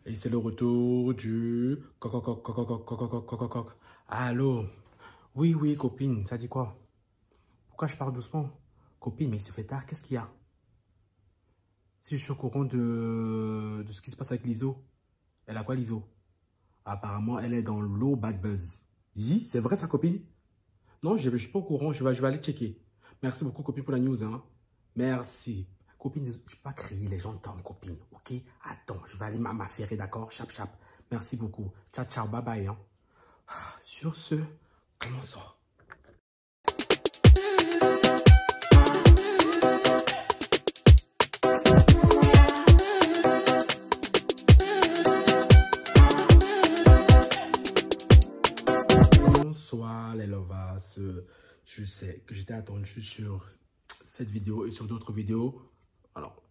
Et c'est le retour du coq, coq, coq, coq, coq, coq, coq, coq, coq, coq. Allô? Oui, oui, copine, ça dit quoi? Pourquoi je parle doucement? Copine, mais il se fait tard, qu'est-ce qu'il y a? Si je suis au courant de ce qui se passe avec l'ISO, elle a quoi l'ISO? Apparemment, elle est dans l'eau bad buzz. Oui, c'est vrai, sa copine? Non, je ne suis pas au courant, je vais aller checker. Merci beaucoup, copine, pour la news, hein. Merci. Copine, je ne vais pas crier, les gens t'entendent, copine, ok? Attends, je vais aller m'affairer, d'accord? Chap, chap. Merci beaucoup. Ciao, ciao, bye bye, hein. Sur ce, commençons. Bonsoir les lovas. Je sais que j'étais attendu sur cette vidéo et sur d'autres vidéos. Alors,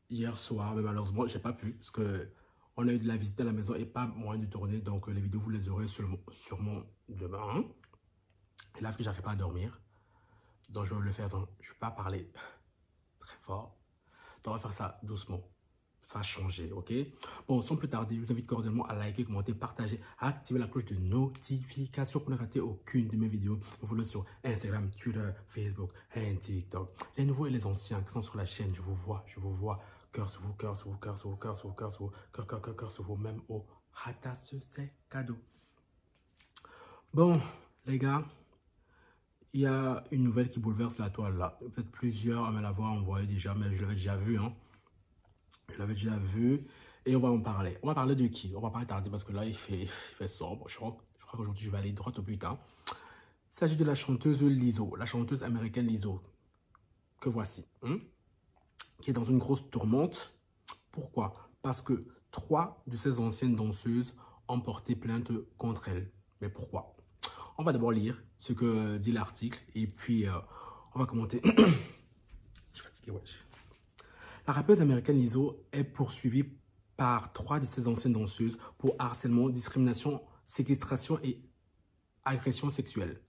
hier soir, mais malheureusement, j'ai pas pu parce que on a eu de la visite à la maison et pas moyen de tourner. Donc, les vidéos, vous les aurez sûrement demain. Et là, que j'arrive pas à dormir. Donc, je vais le faire. Donc, je ne vais pas parler très fort. Donc, on va faire ça doucement. Ça a changé, ok? Bon, sans plus tarder, je vous invite cordialement à liker, commenter, partager, à activer la cloche de notification pour ne rater aucune de mes vidéos. Vous follow sur Instagram, Twitter, Facebook et TikTok. Les nouveaux et les anciens qui sont sur la chaîne, je vous vois. Cœur sur vous, cœur sur vous, cœur sur vous, cœur sur vous, cœur sur vous, cœur sur vous, même au ratas, c'est cadeau. Bon, les gars, il y a une nouvelle qui bouleverse la toile là. Peut-être plusieurs à me l'avoir envoyé déjà, mais je l'avais déjà vu, hein. Je l'avais déjà vu et on va en parler. On va parler de qui? On va pas tarder parce que là, il fait sombre. Je crois qu'aujourd'hui, je vais aller droit au but, hein. Il s'agit de la chanteuse Lizzo, la chanteuse américaine Lizzo, que voici, hein, qui est dans une grosse tourmente. Pourquoi? Parce que 3 de ses anciennes danseuses ont porté plainte contre elle. Mais pourquoi? On va d'abord lire ce que dit l'article et puis on va commenter. Je suis fatigué, ouais. La rappeuse américaine Lizzo est poursuivie par 3 de ses anciennes danseuses pour harcèlement, discrimination, séquestration et agression sexuelle.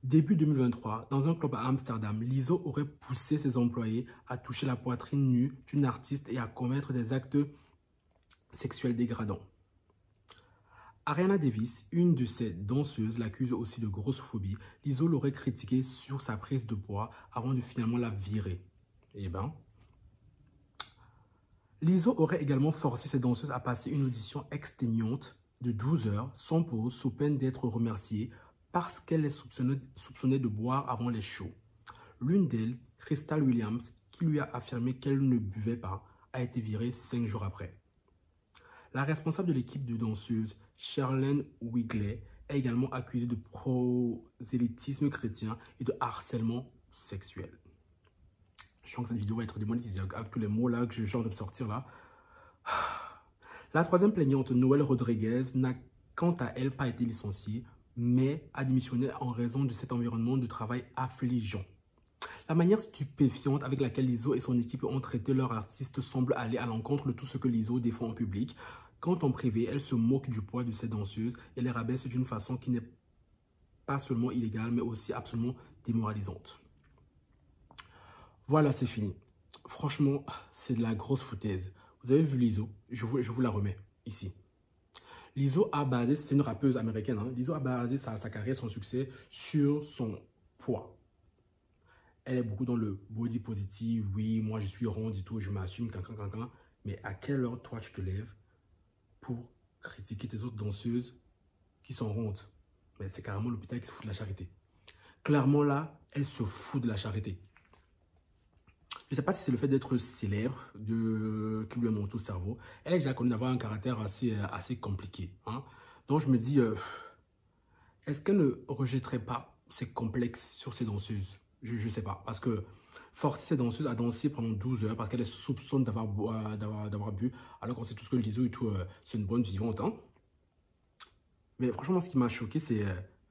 Début 2023, dans un club à Amsterdam, Lizzo aurait poussé ses employés à toucher la poitrine nue d'une artiste et à commettre des actes sexuels dégradants. Ariana Davis, une de ses danseuses, l'accuse aussi de grossophobie. Lizzo l'aurait critiquée sur sa prise de poids avant de finalement la virer. Eh ben... Lizzo aurait également forcé ses danseuses à passer une audition exténuante de 12 heures sans pause sous peine d'être remerciée parce qu'elle est soupçonnée de boire avant les shows. L'une d'elles, Crystal Williams, qui lui a affirmé qu'elle ne buvait pas, a été virée 5 jours après. La responsable de l'équipe de danseuses, Charlene Wigley, est également accusée de prosélytisme chrétien et de harcèlement sexuel. Je sens que cette vidéo va être démonétisée avec tous les mots là que je genre de sortir là. La troisième plaignante, Noël Rodriguez, n'a quant à elle pas été licenciée, mais a démissionné en raison de cet environnement de travail affligeant. La manière stupéfiante avec laquelle Lizzo et son équipe ont traité leur artiste semble aller à l'encontre de tout ce que Lizzo défend en public. Quand en privé, elle se moque du poids de ses danseuses et les rabaisse d'une façon qui n'est pas seulement illégale, mais aussi absolument démoralisante. Voilà, c'est fini. Franchement, c'est de la grosse foutaise. Vous avez vu Lizzo? Je vous la remets ici. Lizzo a basé, c'est une rappeuse américaine, hein. Lizzo a basé sa carrière, son succès sur son poids. Elle est beaucoup dans le body positive. Oui, moi je suis ronde et tout, je m'assume, cancan. Mais à quelle heure toi tu te lèves pour critiquer tes autres danseuses qui sont rondes? Mais c'est carrément l'hôpital qui se fout de la charité. Clairement là, elle se fout de la charité. Je ne sais pas si c'est le fait d'être célèbre qui lui a monté au cerveau. Elle est déjà connue d'avoir un caractère assez compliqué, hein. Donc je me dis, est-ce qu'elle ne rejetterait pas ses complexes sur ses danseuses? Je ne sais pas. Parce que forcer ses danseuses à danser pendant 12 heures parce qu'elle soupçonne d'avoir bu, alors qu'on sait tout ce que Lizzo et tout, c'est une bonne vivante, hein. Mais franchement, ce qui m'a choqué, c'est...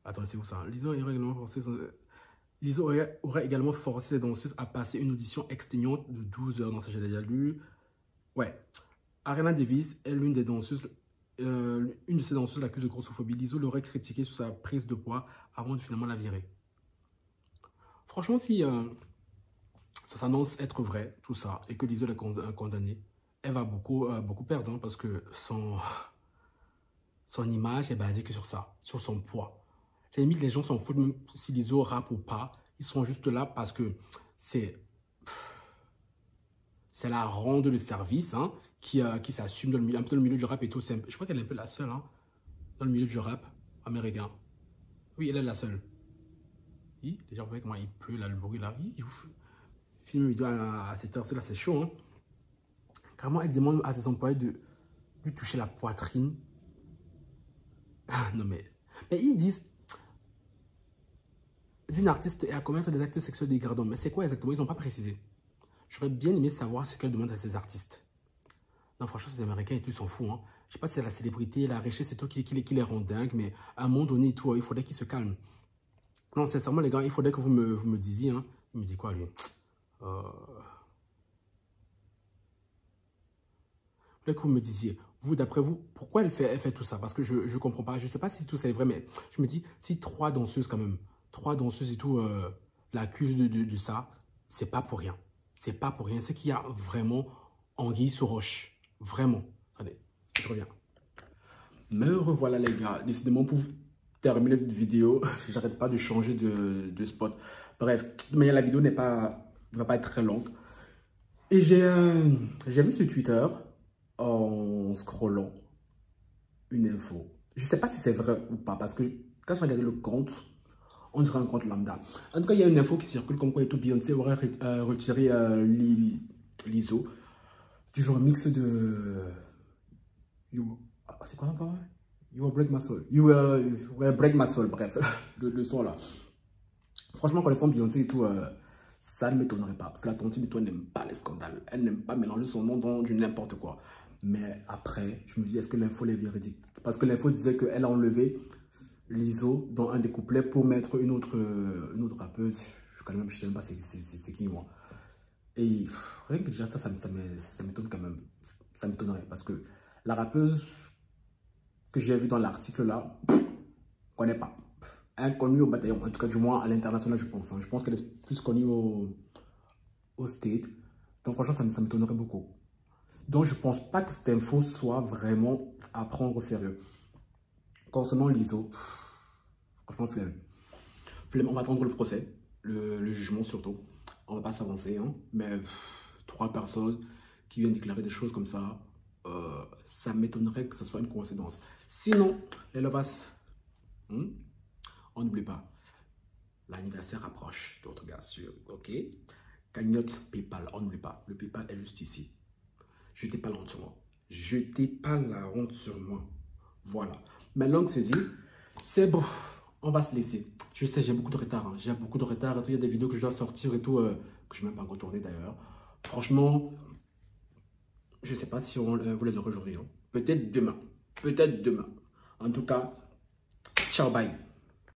attendez, c'est où ça? Lizzo aurait également forcé ses danseuses à passer une audition exténuante de 12 heures. Non, ça j'ai déjà lu. Ouais. Ariana Davis est l'une des danseuses, une de ses danseuses l'accuse de grossophobie. Lizzo l'aurait critiquée sur sa prise de poids avant de finalement la virer. Franchement, si ça s'annonce être vrai, tout ça, et que Lizzo l'a condamnée, elle va beaucoup perdre, hein, parce que son image est basée que sur ça, sur son poids. Limite, les gens s'en foutent même si Lizzo rappe ou pas. Ils sont juste là parce que c'est la ronde de service, hein, qui s'assume un peu dans le milieu du rap et tout. Je crois qu'elle est un peu la seule, hein, dans le milieu du rap américain. Oui, elle est la seule. Oui, déjà, vous voyez comment il pleut, là, le bruit, là. Film vidéo à cette heure-ci, là, c'est chaud, hein. Carrément, elle demande à ses employés de lui toucher la poitrine. Non, mais ils disent d'une artiste et à commettre des actes sexuels dégradants. Mais c'est quoi exactement? Ils n'ont pas précisé. J'aurais bien aimé savoir ce qu'elle demande à ces artistes. Non, franchement, ces Américains et tout, ils s'en foutent, hein. Je sais pas si c'est la célébrité, la richesse, c'est tout qui les rend dingues, mais à un moment donné et tout, il faudrait qu'ils se calment. Non, sincèrement, les gars, il faudrait que vous me disiez, hein. Il me dit quoi, lui? Il faudrait que vous me disiez, vous, d'après vous, pourquoi elle fait tout ça? Parce que je ne comprends pas. Je ne sais pas si tout ça est vrai, mais je me dis, si 3 danseuses, quand même, 3 danseuses et tout, l'accusent de ça, c'est pas pour rien. C'est pas pour rien. C'est qu'il y a vraiment anguille sous roche. Vraiment. Allez, je reviens. Me revoilà, les gars. Décidément, pour terminer cette vidéo, j'arrête pas de changer de spot. Bref, de manière, la vidéo ne va pas être très longue. Et j'ai vu sur Twitter, en scrollant, une info. Je ne sais pas si c'est vrai ou pas, parce que quand je regardais le compte, on dirait un compte lambda. En tout cas, il y a une info qui circule comme quoi Beyoncé aurait retiré Lizzo du genre mix de... C'est quoi encore? You will break my soul. You will break my soul, bref, le son là. Franchement, connaissant Beyoncé et tout, ça ne m'étonnerait pas. Parce que la tontine de toi n'aime pas les scandales. Elle n'aime pas mélanger son nom dans du n'importe quoi. Mais après, je me dis, est-ce que l'info est véridique? Parce que l'info disait qu'elle a enlevé Lizzo dans un des couplets pour mettre une autre rappeuse. Je ne sais même pas c'est qui, moi. Et rien que déjà ça m'étonne quand même. Ça m'étonnerait. Parce que la rappeuse que j'ai vue dans l'article là, je ne connais pas. Inconnue au bataillon, en tout cas du moins à l'international, je pense. Je pense qu'elle est plus connue au State. Donc franchement, ça m'étonnerait beaucoup. Donc je pense pas que cette info soit vraiment à prendre au sérieux. Concernant Lizzo, franchement, flemme. On va attendre le procès, le jugement surtout. On va pas s'avancer, hein. Mais 3 personnes qui viennent déclarer des choses comme ça, ça m'étonnerait que ce soit une coïncidence. Sinon, les Lovas, on n'oublie pas, l'anniversaire approche, d'autres gars sûrs, ok? Cagnotte PayPal, on n'oublie pas, le PayPal est juste ici. Jetez pas la honte sur moi. Jetez pas la honte sur moi. Voilà. Maintenant que c'est dit, c'est bon. On va se laisser. Je sais, j'ai beaucoup de retard. Hein. J'ai beaucoup de retard. Et tout. Il y a des vidéos que je dois sortir et tout, que je n'ai même pas encore tourné d'ailleurs. Franchement, je ne sais pas si vous les aurez aujourd'hui. Hein. Peut-être demain. Peut-être demain. En tout cas, ciao, bye.